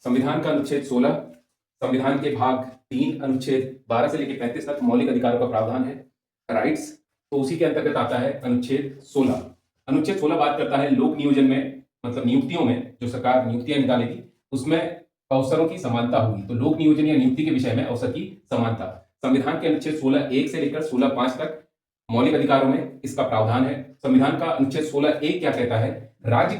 संविधान का अनुच्छेद 16 संविधान के भाग 3 अनुच्छेद 12 से लेकर 35 तक मौलिक अधिकारों का प्रावधान है, राइट्स। तो उसी के अंतर्गत आता है अनुच्छेद 16। अनुच्छेद 16 बात करता है लोक नियोजन में, मतलब नियुक्तियों में जो सरकार नियुक्तियां निकालेगी उसमें अवसरों की समानता होगी। तो लोक नियोजन या नियुक्ति के विषय में अवसर की समानता संविधान के अनुच्छेद 16(1) से लेकर 16(5) तक मौलिक अधिकारों में इसका प्रावधान है। संविधान का अनुच्छेद 16(1) क्या कहता है? राज्य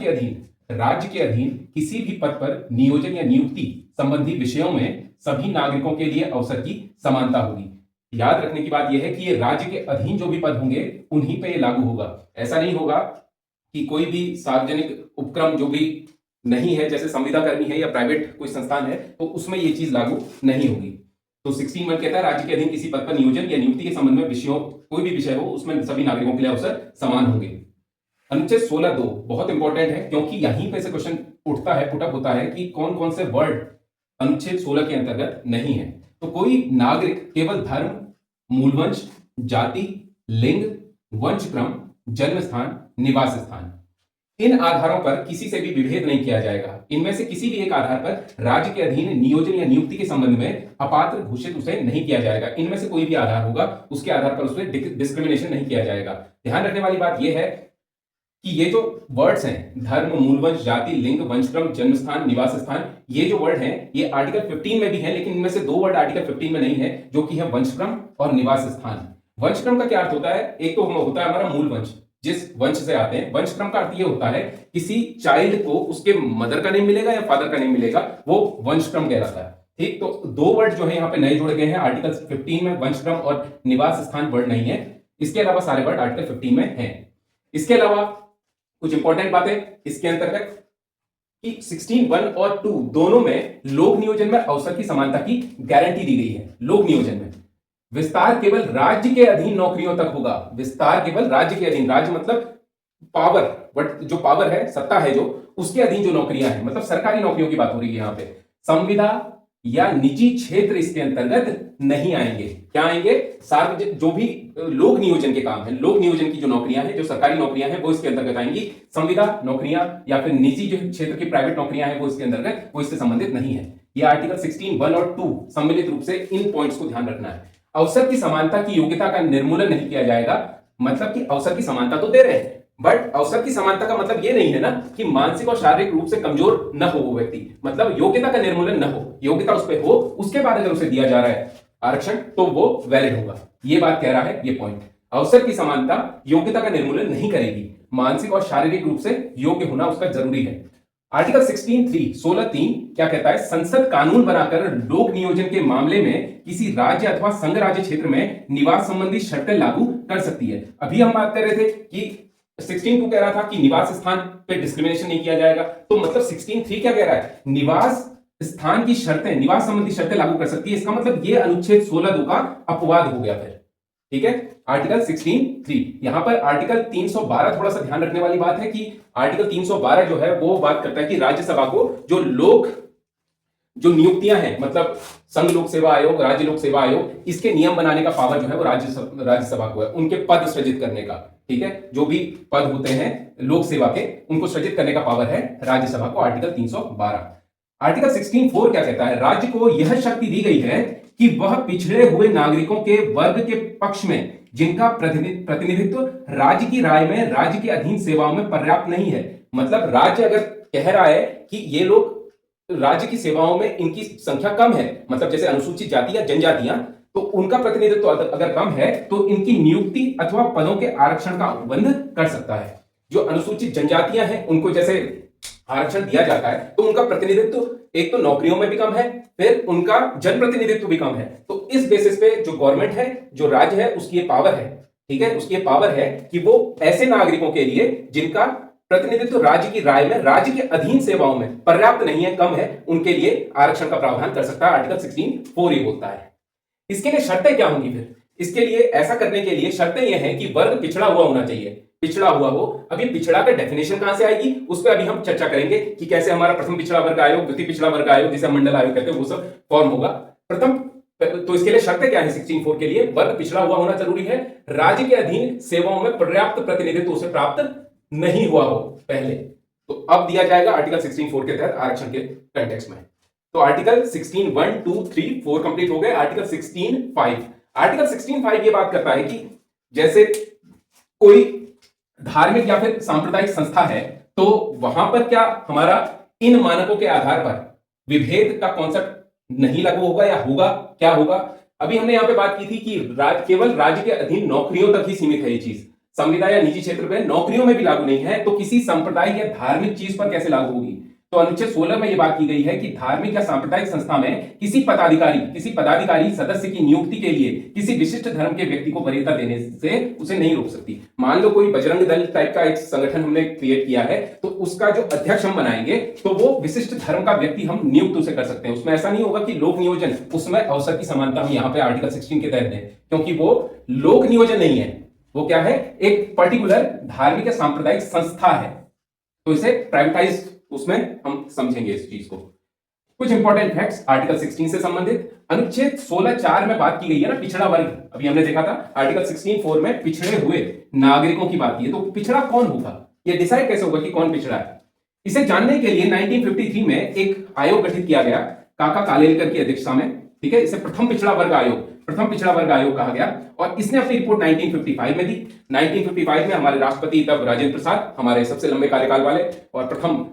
के अधीन किसी भी पद पर नियोजन या नियुक्ति संबंधी विषयों में सभी नागरिकों के लिए अवसर की समानता होगी। याद रखने की बात यह है कि ये राज्य के अधीन जो भी पद होंगे उन्हीं पे ये लागू होगा। ऐसा नहीं होगा कि कोई भी सार्वजनिक उपक्रम जो भी नहीं है, जैसे संविदा कर्मी है या प्राइवेट कोई संस्थान है, तो उसमें ये चीज लागू नहीं होगी। तो 16(1) कहता है राज्य के अधीन किसी पद पर नियोजन या नियुक्ति के संबंध में विषयों, कोई भी विषय हो उसमें सभी नागरिकों के लिए अवसर समान होंगे। अनुच्छेद 16(2) बहुत इंपॉर्टेंट है क्योंकि यहीं पे से क्वेश्चन उठता है, पुटअप होता है कि कौन कौन से वर्ड अनुच्छेद 16 के अंतर्गत नहीं है। तो कोई नागरिक केवल धर्म, मूलवंश, जाति, लिंग, वंशक्रम, जन्म स्थान, निवास स्थान, इन आधारों पर किसी से भी विभेद नहीं किया जाएगा। इनमें से किसी भी एक आधार पर राज्य के अधीन नियोजन या नियुक्ति के संबंध में अपात्र घोषित उसे नहीं किया जाएगा। इनमें से कोई भी आधार होगा उसके आधार पर उसमें डिस्क्रिमिनेशन नहीं किया जाएगा। ध्यान रखने वाली बात यह है कि ये जो वर्ड्स हैं धर्म, मूलवंश, जाति, लिंग, वंशक्रम, जन्म स्थान, निवास स्थान, ये जो वर्ड हैं ये आर्टिकल 15 में भी है, लेकिन इनमें से दो वर्ड आर्टिकल 15 में नहीं है, जो कि है वंशक्रम और निवास स्थान। वंशक्रम का क्या अर्थ होता है? एक तो होता है हमारा मूल वंश, जिस वंश से आते हैं। वंशक्रम का अर्थ ये होता है किसी चाइल्ड को उसके मदर का नेम मिलेगा या फादर का नेम मिलेगा, वो वंशक्रम कहलाता है। ठीक, तो दो वर्ड जो है यहाँ पे नए जुड़े गए हैं आर्टिकल 15 में, वंशक्रम और निवास स्थान वर्ड नहीं है। इसके अलावा सारे वर्ड आर्टिकल 15 में हैं। इसके अलावा कुछ इंपॉर्टेंट बातें इसके अंतर्गत कि 16(1) और 2 दोनों में लोक नियोजन में अवसर की समानता की गारंटी दी गई है। लोक नियोजन में विस्तार केवल राज्य के अधीन नौकरियों तक होगा। विस्तार केवल राज्य के अधीन, राज्य मतलब पावर, बट जो पावर है, सत्ता है जो, उसके अधीन जो नौकरियां हैं, मतलब सरकारी नौकरियों की बात हो रही है यहाँ पे। संविदा या निजी क्षेत्र इसके अंतर्गत नहीं आएंगे। क्या आएंगे? सार्वजनिक जो भी लोक नियोजन के काम है, लोक नियोजन की जो नौकरियां हैं, जो सरकारी नौकरियां हैं, वो इसके अंतर्गत आएंगी। संविदा नौकरियां या फिर निजी जो क्षेत्र की प्राइवेट नौकरियां हैं वो इसके अंतर्गत, वो इससे संबंधित नहीं है। ये आर्टिकल 16(1) और 2 सम्मिलित रूप से इन पॉइंट्स को ध्यान रखना है। अवसर की समानता की योग्यता का निर्मूलन नहीं किया जाएगा। मतलब कि अवसर की समानता तो दे रहे हैं, बट अवसर की समानता का मतलब ये नहीं है ना कि मानसिक और शारीरिक रूप से कमजोर न हो वो व्यक्ति, मतलब योग्यता का निर्मूलन न हो, योग्यता उस पर हो, उसके बाद अगर उसे दिया जा रहा है आरक्षण तो वो वैलिड होगा। ये बात कह रहा है ये पॉइंट। अवसर की समानता योग्यता का निर्मूलन नहीं करेगी, मानसिक और शारीरिक रूप से योग्य होना उसका जरूरी है। आर्टिकल 16(3) क्या कहता है? संसद कानून बनाकर लोक नियोजन के मामले में किसी राज्य अथवा संघ राज्य क्षेत्र में निवास संबंधी शर्तें लागू कर सकती है। अभी हम बात कर रहे थे कि 16(2) कह रहा था कि निवास स्थान पे डिस्क्रिमिनेशन नहीं किया जाएगा, तो मतलब 16(3) क्या कह रहा है? निवास स्थान की शर्तें, निवास संबंधी शर्तें लागू कर सकती है। इसका मतलब ये अनुच्छेद 16(2) का अपवाद हो गया फिर। ठीक है, आर्टिकल 16(3). यहां पर आर्टिकल 312 थोड़ा सा ध्यान रखने वाली बात है कि आर्टिकल 312 जो है वो बात करता है कि राज्यसभा को जो नियुक्तियां हैं, मतलब संघ लोक सेवा आयोग, राज्य लोक सेवा आयोग, इसके नियम बनाने का पावर जो है वो राज्यसभा को है, उनके पद सृजित करने का। ठीक है, जो भी पद होते हैं लोक सेवा के, उनको सृजित करने का पावर है राज्यसभा को, आर्टिकल 312। आर्टिकल 16(4) क्या कहता है? राज्य को यह शक्ति दी गई है कि वह पिछड़े हुए नागरिकों के वर्ग के पक्ष में जिनका प्रतिनिधित्व राज्य की राय में राज्य के अधीन सेवाओं में पर्याप्त नहीं है। मतलब राज्य अगर कह रहा है कि ये लोग राज्य की सेवाओं में इनकी संख्या कम है, मतलब जैसे अनुसूचित जाति या जनजातियां, तो उनका प्रतिनिधित्व अगर कम है तो इनकी नियुक्ति अथवा पदों के आरक्षण का अनुबंध कर सकता है। जो अनुसूचित जनजातियां हैं उनको जैसे आरक्षण दिया जाता है तो उनका प्रतिनिधित्व एक तो नौकरियों में भी कम है, फिर उनका जनप्रतिनिधित्व भी कम है। तो इस बेसिस पे जो गवर्नमेंट है, जो राज्य है, उसकी ये पावर है। ठीक है, उसकी ये पावर है कि वो ऐसे नागरिकों के लिए जिनका प्रतिनिधित्व राज्य की राय में राज्य के अधीन सेवाओं में पर्याप्त नहीं है, कम है, उनके लिए आरक्षण का प्रावधान कर सकता है। आर्टिकल 16(4) ये बोलता है। इसके लिए शर्तें क्या होंगी फिर? इसके लिए, ऐसा करने के लिए शर्तें यह है कि वर्ग पिछड़ा हुआ होना चाहिए, पिछड़ा हुआ हो। अभी पिछड़ा का डेफिनेशन कहां से आएगी उस पर अभी हम चर्चा करेंगे कि कैसे हमारा प्रथम पिछड़ा वर्ग आयोग, द्वितीय पिछड़ा वर्ग आयोग, जिसे मंडल आयोग कहते हैं, वो सब फॉर्म होगा। प्रथम तो इसके लिए शर्तें क्या है? 16(4) के लिए वर्ग पिछड़ा हुआ होना जरूरी है, राज्य के अधीन सेवाओं में पर्याप्त प्रतिनिधित्व उसे प्राप्त नहीं हुआ हो पहले। तो अब दिया जाएगा आर्टिकल 16(4) के तहत आरक्षण के कंटेक्स्ट में। तो आर्टिकल 16(1), 2, 3, 4 कंप्लीट हो गए। आर्टिकल 16(5), आर्टिकल 16(5) ये बात करता है कि जैसे कोई धार्मिक या फिर सांप्रदायिक संस्था है तो वहां पर क्या हमारा इन मानकों के आधार पर विभेद का कॉन्सेप्ट नहीं लागू होगा या होगा, क्या होगा? अभी हमने यहां पे बात की थी कि केवल राज्य के अधीन नौकरियों तक ही सीमित है ये चीज, संविदा या निजी क्षेत्र में नौकरियों में भी लागू नहीं है, तो किसी संप्रदाय या धार्मिक चीज पर कैसे लागू होगी? तो अनुच्छेद 16 में यह बात की गई है कि धार्मिक या सांप्रदायिक संस्था में किसी पदाधिकारी सदस्य की नियुक्ति के लिए किसी विशिष्ट धर्म के व्यक्ति को वरीयता देने से उसे नहीं रोक सकती। मान लो कोई बजरंग दल टाइप का एक संगठन हमने क्रिएट किया है, तो उसका जो अध्यक्ष हम बनाएंगे तो वो विशिष्ट धर्म का व्यक्ति हम नियुक्त उसे कर सकते हैं। उसमें ऐसा नहीं होगा कि लोक नियोजन, उसमें अवसर की समानता हम यहाँ पे आर्टिकल 16 के तहत दें, क्योंकि वो लोक नियोजन नहीं है, वो क्या है, एक पर्टिकुलर धार्मिक या सांप्रदायिक संस्था है, तो इसे प्राइवेटाइज उसमें हम समझेंगे इस चीज को। कुछ इंपॉर्टेंट फैक्ट्स आर्टिकल 16 से संबंधित। अनुच्छेद 16(4) में बात की गई है ना पिछड़ा वर्ग, अभी हमने देखा था आर्टिकल 16(4) में पिछड़े हुए नागरिकों की बात की है, तो पिछड़ा कौन होगा, यह डिसाइड कैसे होगा कि कौन पिछड़ा है? इसे जानने के लिए 1953 में एक आयोग गठित किया गया काका कालेलकर की अध्यक्षता में, ठीक है। इसे प्रथम पिछड़ा वर्ग आयोग कहा गया और इसने अपनी रिपोर्ट 1955 में दी। 1955 में हमारे राष्ट्रपति तब राजेंद्र प्रसाद, हमारे सबसे लंबे कार्यकाल वाले और प्रथम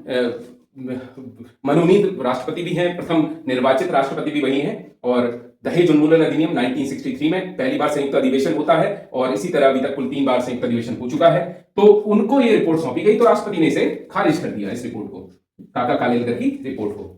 मनोनीत राष्ट्रपति भी हैं, प्रथम निर्वाचित राष्ट्रपति भी वही हैं। और दहेज उन्मूलन अधिनियम 1963 में पहली बार संयुक्त अधिवेशन होता है और इसी तरह अभी तक कुल 3 बार संयुक्त अधिवेशन हो चुका है। तो उनको ये रिपोर्ट सौंपी गई, तो राष्ट्रपति ने इसे खारिज कर दिया, इस रिपोर्ट को, काका कालेलकर की रिपोर्ट को।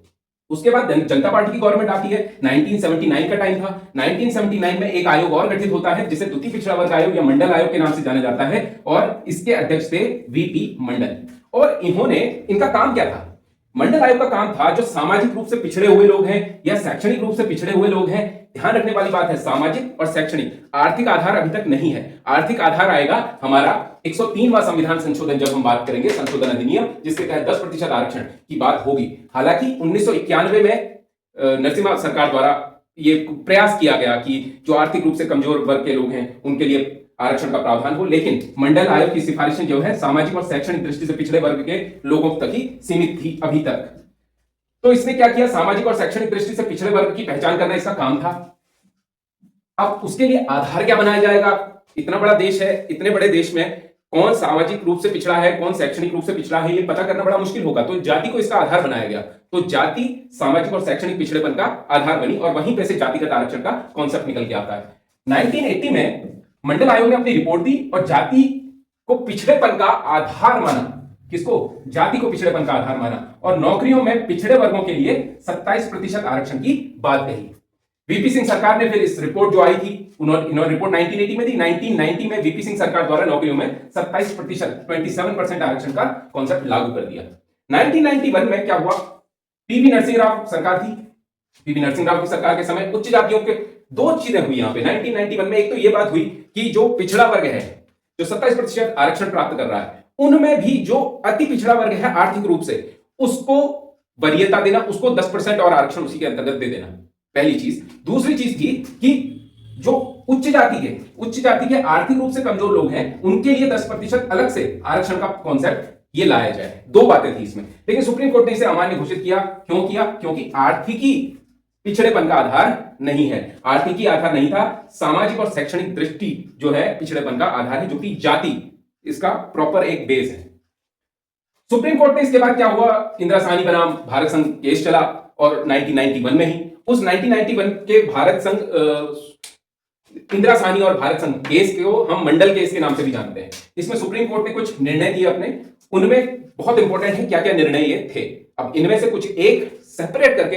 उसके बाद जनता पार्टी की गवर्नमेंट आती है, 1979 का टाइम था। 1979 में एक आयोग और गठित होता है जिसे द्वितीय पिछड़ा वर्ग आयोग या मंडल आयोग के नाम से जाना जाता है और इसके अध्यक्ष थे वीपी मंडल। और इनका काम क्या था? मंडल आयोग का काम था जो सामाजिक रूप से पिछड़े हुए लोग हैं या शैक्षणिक रूप से पिछड़े हुए लोग हैं, ध्यान रखने वाली बात है सामाजिक और शैक्षणिक, आर्थिक आधार अभी तक नहीं है। आर्थिक आधार आएगा हमारा 103वां संविधान संशोधन, जब हम बात करेंगे संशोधन अधिनियम, जिसके तहत 10% आरक्षण की बात होगी। हालांकि 1991 में नरसिम्हा सरकार द्वारा ये प्रयास किया गया कि जो आर्थिक रूप से कमजोर वर्ग के लोग हैं उनके लिए आरक्षण का प्रावधान हो, लेकिन मंडल आयोग की सिफारिशें जो है सामाजिक और शैक्षणिक दृष्टि से पिछड़े वर्ग के लोगों तक ही सीमित थी अभी तक। तो इसने क्या किया, सामाजिक और शैक्षणिक दृष्टि से पिछड़े वर्ग की पहचान करना इसका काम था। अब उसके लिए आधार क्या बनाया जाएगा? इतना बड़ा देश है, इतने बड़े देश में कौन सामाजिक रूप से पिछड़ा है, कौन शैक्षणिक रूप से पिछड़ा है, ये पता करना बड़ा मुश्किल होगा। तो जाति को इसका आधार बनाया गया, तो जाति सामाजिक और शैक्षणिक पिछड़ेपन का आधार बनी और वहीं पे से जातिगत आरक्षण का कॉन्सेप्ट निकल के आता है। 1980 में मंडल आयोग ने अपनी रिपोर्ट दी और जाति को पिछड़ेपन का आधार माना। किसको? जाति को पिछड़ेपन का आधार माना और नौकरियों में पिछड़े वर्गों के लिए 27% आरक्षण की बात कही। वीपी सिंह सरकार ने फिर इस रिपोर्ट जो आई थी, इन्होंने रिपोर्ट 1980 में दी। 1990 में वीपी सिंह सरकार द्वारा नौकरियों में 27% आरक्षण का कॉन्सेप्ट लागू कर दिया। 1991 में क्या हुआ? पीवी नरसिंह राव सरकार थी। पीवी नरसिंह राव की सरकार के समय उच्च जातियों के दो चीजें हुई यहां पे 1991 में। एक तो यह बात हुई कि जो पिछड़ा वर्ग है, जो 27% आरक्षण प्राप्त कर रहा है, उनमें भी जो अति पिछड़ा वर्ग है आर्थिक रूप से, उसको वरीयता देना, उसको 10% और आरक्षण उसी के अंतर्गत दे देना, पहली चीज। दूसरी चीज थी कि जो उच्च जाति के आर्थिक रूप से कमजोर लोग हैं, उनके लिए 10% अलग से आरक्षण का कॉन्सेप्ट ये लाया जाए। दो बातें थी इसमें, लेकिन सुप्रीम कोर्ट ने इसे अमान्य घोषित किया। क्यों किया? क्योंकि आर्थिकी पिछड़ेपन का आधार नहीं है, आर्थिकी आधार नहीं था, सामाजिक और शैक्षणिक दृष्टि जो है पिछड़ेपन का आधार है, जो कि जाति इसका प्रॉपर एक बेस है। सुप्रीम कोर्ट ने इसके बाद क्या हुआ, इंदिरा साहनी बनाम भारत संघ केस चला और 1991 में ही उस 1991 के भारत संघ इंदिरा साहनी और भारत संघ केस को हम मंडल केस के नाम से भी जानते हैं। इसमें सुप्रीम कोर्ट ने कुछ निर्णय दिए अपने, उनमें बहुत इंपॉर्टेंट है क्या क्या निर्णय ये थे। अब इनमें से कुछ एक सेपरेट करके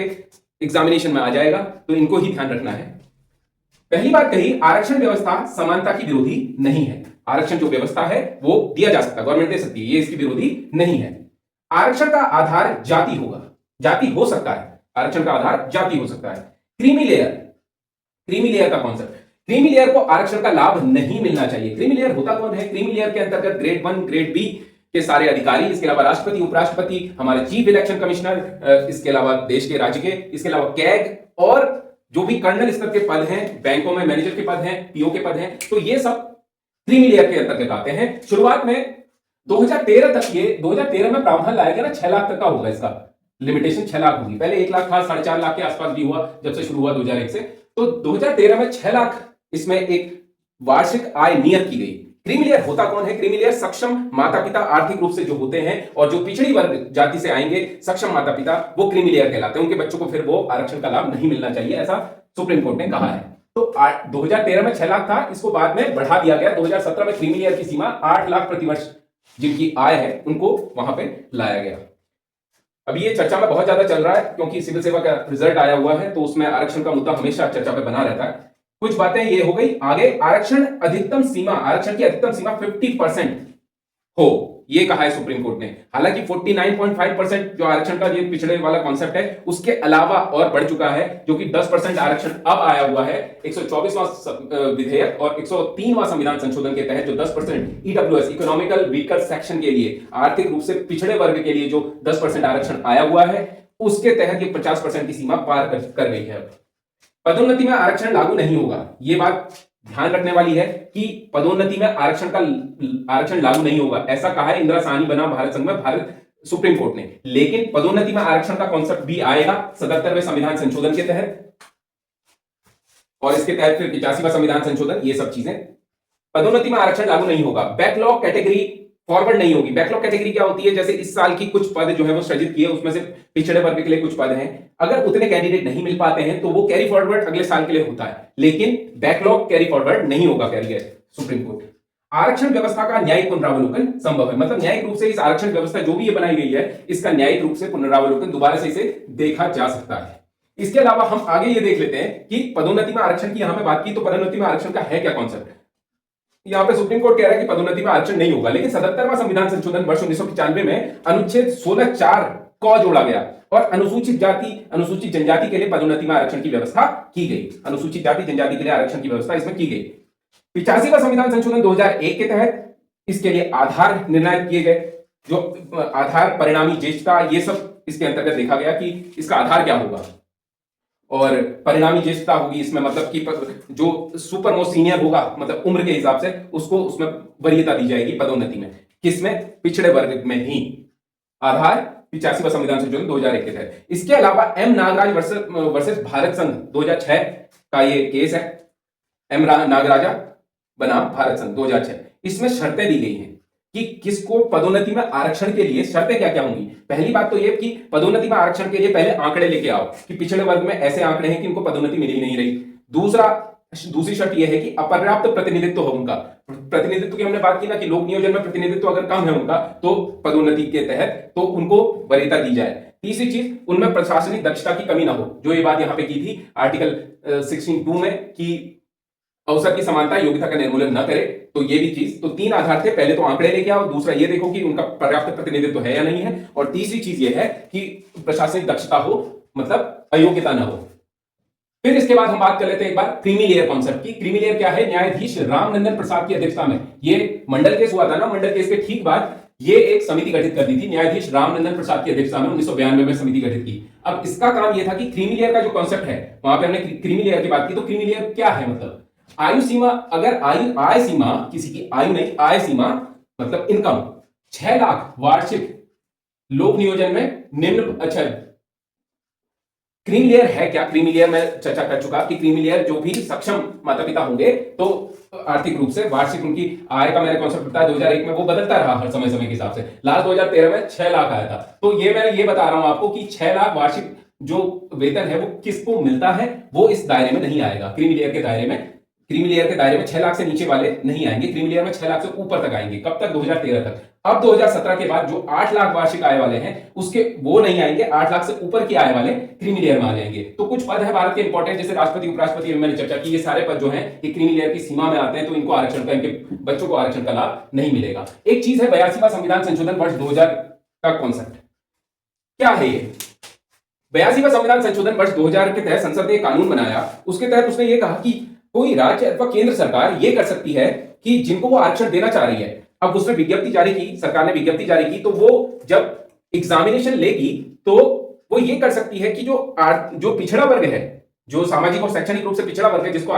एग्जामिनेशन में आ जाएगा, तो इनको ही ध्यान रखना है। पहली बात कही, आरक्षण व्यवस्था समानता की विरोधी नहीं है। आरक्षण जो व्यवस्था है वो दिया जा सकता है, गवर्नमेंट दे सकती है, ये इसकी विरोधी नहीं है। आरक्षण का आधार जाति होगा, जाति हो सकता है, आरक्षण का आधार जाति हो सकता है। क्रीमी लेयर का कॉन्सेप्ट, क्रीमी लेयर को आरक्षण का लाभ नहीं मिलना चाहिए। क्रीमी लेयर होता कौन है? क्रीमी लेयर के अंतर्गत ग्रेड 1 ग्रेड बी के सारे अधिकारी, इसके अलावा राष्ट्रपति, उपराष्ट्रपति, हमारे चीफ इलेक्शन कमिश्नर, इसके अलावा देश के राज्य के, इसके अलावा कैग और जो भी कर्नल स्तर के पद हैं, बैंकों में मैनेजर के पद हैं, पीओ के पद हैं, तो ये सब क्रीमी लेयर के अंतर्गत आते हैं। शुरुआत में 2013 में प्रावधान लाया गया ना, 6 लाख तक का होगा इसका, लिमिटेशन 6 लाख होगी। पहले 1 लाख था, 4.5 लाख के आसपास भी हुआ जब से शुरू हुआ 2001 से। तो 2013 में 6 लाख इसमें एक वार्षिक आय नियत की गई। क्रीमी होता कौन है? क्रीमी सक्षम माता पिता आर्थिक रूप से जो होते हैं और जो पिछड़ी वर्ग जाति से आएंगे सक्षम माता पिता, वो क्रीमी कहलाते हैं। उनके बच्चों को फिर वो आरक्षण का लाभ नहीं मिलना चाहिए, ऐसा सुप्रीम कोर्ट ने कहा है। तो 2013 में 6 लाख था, इसको बाद में बढ़ा दिया गया। 2017 में क्रीमी की सीमा 8 लाख प्रतिवर्ष जिनकी आय है उनको वहां पे लाया गया। अभी ये चर्चा में बहुत ज्यादा चल रहा है क्योंकि सिविल सेवा का रिजल्ट आया हुआ है, तो उसमें आरक्षण का मुद्दा हमेशा चर्चा पे बना रहता है। कुछ बातें ये हो गई। आगे आरक्षण की अधिकतम सीमा 50% हो, ये कहा है सुप्रीम कोर्ट ने। हालांकि 49.5% जो आरक्षण का ये पिछड़े वाला कॉन्सेप्ट है उसके अलावा और बढ़ चुका है, जो कि 10% आरक्षण अब आया हुआ है 124वां विधेयक और 103वां संविधान संशोधन के तहत। जो 10% ईडब्ल्यूएस इकोनॉमिकल वीकर सेक्शन के लिए, आर्थिक रूप से पिछड़े वर्ग के लिए जो 10% आरक्षण आया हुआ है, उसके तहत ये 50% की सीमा पार कर गई है। पदोन्नति में आरक्षण लागू नहीं होगा, ये बात ध्यान रखने वाली है कि पदोन्नति में आरक्षण लागू नहीं होगा, ऐसा कहा है इंदिरा साहनी बना भारत संघ में भारत सुप्रीम कोर्ट ने। लेकिन पदोन्नति में आरक्षण का कॉन्सेप्ट भी आएगा 77वें संविधान संशोधन के तहत, और इसके तहत फिर 85वां संविधान संशोधन, ये सब चीजें। पदोन्नति में आरक्षण लागू नहीं होगा। बैकलॉग कैटेगरी फॉरवर्ड नहीं होगी। बैकलॉग कैटेगरी क्या होती है? जैसे इस साल की कुछ पद जो है वो सृजित किए, उसमें से पिछड़े वर्ग के लिए कुछ पद हैं, अगर उतने कैंडिडेट नहीं मिल पाते हैं तो वो कैरी फॉरवर्ड अगले साल के लिए होता है, लेकिन बैकलॉग कैरी फॉरवर्ड नहीं होगा, कह रही है सुप्रीम कोर्ट। आरक्षण व्यवस्था का न्यायिक पुनरावलोकन संभव है, मतलब न्यायिक रूप से इस आरक्षण व्यवस्था जो भी ये बनाई गई है, इसका न्यायिक रूप से पुनरावलोकन दोबारा से इसे देखा जा सकता है। इसके अलावा हम आगे ये देख लेते हैं कि पदोन्नति में आरक्षण की यहां पे बात की, तो पदोन्नति में आरक्षण का है क्या कॉन्सेप्ट। यहां पे सुप्रीम कोर्ट कह रहा है कि पदोन्नति में आरक्षण नहीं होगा, लेकिन 77वां संविधान संशोधन वर्ष 1995 में अनुच्छेद 16(4) क जोड़ा गया और अनुसूचित जाति अनुसूचित जनजाति के लिए पदोन्नति में आरक्षण की व्यवस्था की गई। अनुसूचित जाति जनजाति के लिए आरक्षण की व्यवस्था इसमें की गई। 85वां संविधान संशोधन 2001 के तहत इसके लिए आधार निर्णायक किए गए, जो आधार परिणामी ज्येष्ठता, ये सब इसके अंतर्गत देखा गया कि इसका आधार क्या होगा और परिणामी ज्येष्ठता होगी इसमें, मतलब कि जो सुपर मोस्ट सीनियर होगा, मतलब उम्र के हिसाब से उसको उसमें वरीयता दी जाएगी पदोन्नति में। किसमें? पिछड़े वर्ग में ही। आधार 85वां संविधान संशोधन 2001 के तहत। इसके अलावा एम नागराज वर्सेस भारत संघ 2006 का ये केस है। एम नागराजा बनाम भारत संघ 2006, इसमें शर्तें दी गई हैं कि किसको पदोन्नति में आरक्षण के लिए शर्तें क्या क्या होंगी। पहली बात तो ये कि पदोन्नति में आरक्षण के लिए पहले आंकड़े लेके आओ कि पिछड़े वर्ग में ऐसे आंकड़े हैं कि इनको पदोन्नति मिल ही नहीं रही। दूसरी शर्त यह है कि अपर्याप्त प्रतिनिधित्व हो उनका। प्रतिनिधित्व की हमने बात की ना कि लोक नियोजन में प्रतिनिधित्व अगर कम है उनका तो पदोन्नति के तहत तो उनको वरीयता दी जाए। तीसरी चीज, उनमें प्रशासनिक दक्षता की कमी ना हो, जो ये बात यहां पे की थी आर्टिकल 16(2) में कि अवसर की समानता योग्यता का निर्मूलन न करे, तो ये भी चीज। तो 3 आधार थे, पहले तो आंकड़े लेके आओ, दूसरा ये देखो कि उनका पर्याप्त प्रतिनिधित्व है या नहीं है, और तीसरी चीज ये है कि प्रशासनिक दक्षता हो, मतलब अयोग्यता ना हो। फिर इसके बाद हम बात कर लेते हैं एक बार क्रीमी लेयर कॉन्सेप्ट की। क्रीमी लेयर क्या है? न्यायाधीश रामनंदन प्रसाद की अध्यक्षता में, ये मंडल केस हुआ था ना, मंडल केस के ठीक बाद ये एक समिति गठित कर दी थी न्यायाधीश रामनंदन प्रसाद की अध्यक्षता में, 1992 में समिति गठित की। अब इसका काम यह था कि क्रीमी लेयर का जो कॉन्सेप्ट है, वहां पे हमने क्रीमी लेयर की बात की, तो क्रीमी लेयर क्या है? मतलब आयु सीमा, अगर आय सीमा, किसी की आयु नहीं, आय सीमा मतलब इनकम 6 लाख वार्षिक लोक नियोजन में निम्न। अच्छा, क्रीमी लेयर है क्या? क्रीमी लेयर में चर्चा कर चुका कि क्रीमी लेयर जो भी सक्षम माता पिता होंगे तो आर्थिक रूप से वार्षिक उनकी आय का मैंने कॉन्सेप्ट बताया 2001 में, वो बदलता रहा हर समय के हिसाब से। लास्ट 2013 में 6 लाख आया था। तो ये मैं ये बता रहा हूं आपको कि 6 लाख वार्षिक जो वेतन है वो किसको मिलता है, वो इस दायरे में नहीं आएगा। क्रीमी लेयर के दायरे में 6 लाख से नीचे वाले नहीं आएंगे। क्रीमी लेयर में 6 लाख से ऊपर तक आएंगे। कब तक? 2013 तक। अब 2017 के बाद जो 8 लाख वार्षिक आय वाले हैं उसके वो नहीं आएंगे, 8 लाख से ऊपर की आय वाले क्रीमी लेयर में आ जाएंगे। तो कुछ पद है भारत के इंपॉर्टेंट, जैसे राष्ट्रपति, उपराष्ट्रपति, मैंने चर्चा की, ये सारे पद जो हैं ये क्रीमी लेयर की सीमा में आते हैं, तो इनको आरक्षण का, इनके बच्चों को आरक्षण का लाभ नहीं मिलेगा। एक चीज है 82वां संविधान संशोधन वर्ष 2000 का कॉन्सेप्ट क्या है? ये 82वां संविधान संशोधन वर्ष 2000 के तहत संसद ने कानून बनाया। उसके तहत उसने ये कहा कि कोई राज्य अथवा केंद्र सरकार ये कर सकती है कि जिनको वो आरक्षण देना चाह रही है, अब उसने विज्ञप्ति जारी की, सरकार ने विज्ञप्ति जारी की, तो वो जब एग्जामिनेशन लेगी तो वो ये कर सकती है कि जो पिछड़ा वर्ग है, जो सामाजिक और शैक्षणिक रूप से पिछड़ा वर्ग है, जिसको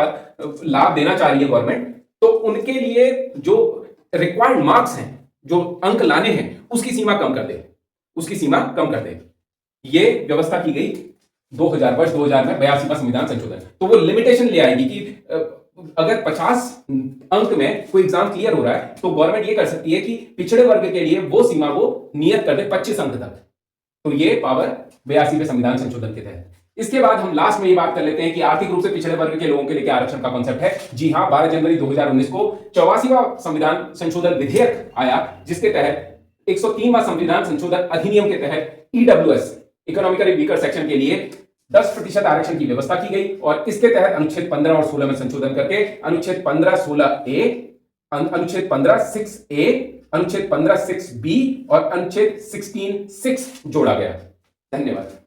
लाभ देना चाह रही है गवर्नमेंट, तो उनके लिए जो रिक्वायर्ड मार्क्स हैं, जो अंक लाने हैं, उसकी सीमा कम कर दे। ये व्यवस्था की गई 2000 वर्ष 2000 में 82वां संविधान संशोधन। तो वो लिमिटेशन ले आएगी कि अगर 50 अंक में कोई एग्जाम क्लियर हो रहा है तो गवर्नमेंट ये कर सकती है कि पिछड़े वर्ग के लिए वो सीमा वो नियत कर दे 25 अंक तक। तो ये पावर 82वें संविधान संशोधन के तहत। इसके बाद हम लास्ट में ये बात कर लेते हैं कि आर्थिक रूप से पिछड़े वर्ग के लोगों के लिए क्या आरक्षण का कॉन्सेप्ट है। जी हां, 12 जनवरी 2019 को 84वां संविधान संशोधन विधेयक आया, जिसके तहत 103वां संविधान संशोधन अधिनियम के तहत ईडब्ल्यूएस इकोनॉमिकली वीकर सेक्शन के लिए 10% आरक्षण की व्यवस्था की गई और इसके तहत अनुच्छेद 15 और 16 में संशोधन करके अनुच्छेद 15(16)A, अनुच्छेद 15(6)A, अनुच्छेद 15(6)B और अनुच्छेद 16(6) जोड़ा गया। धन्यवाद।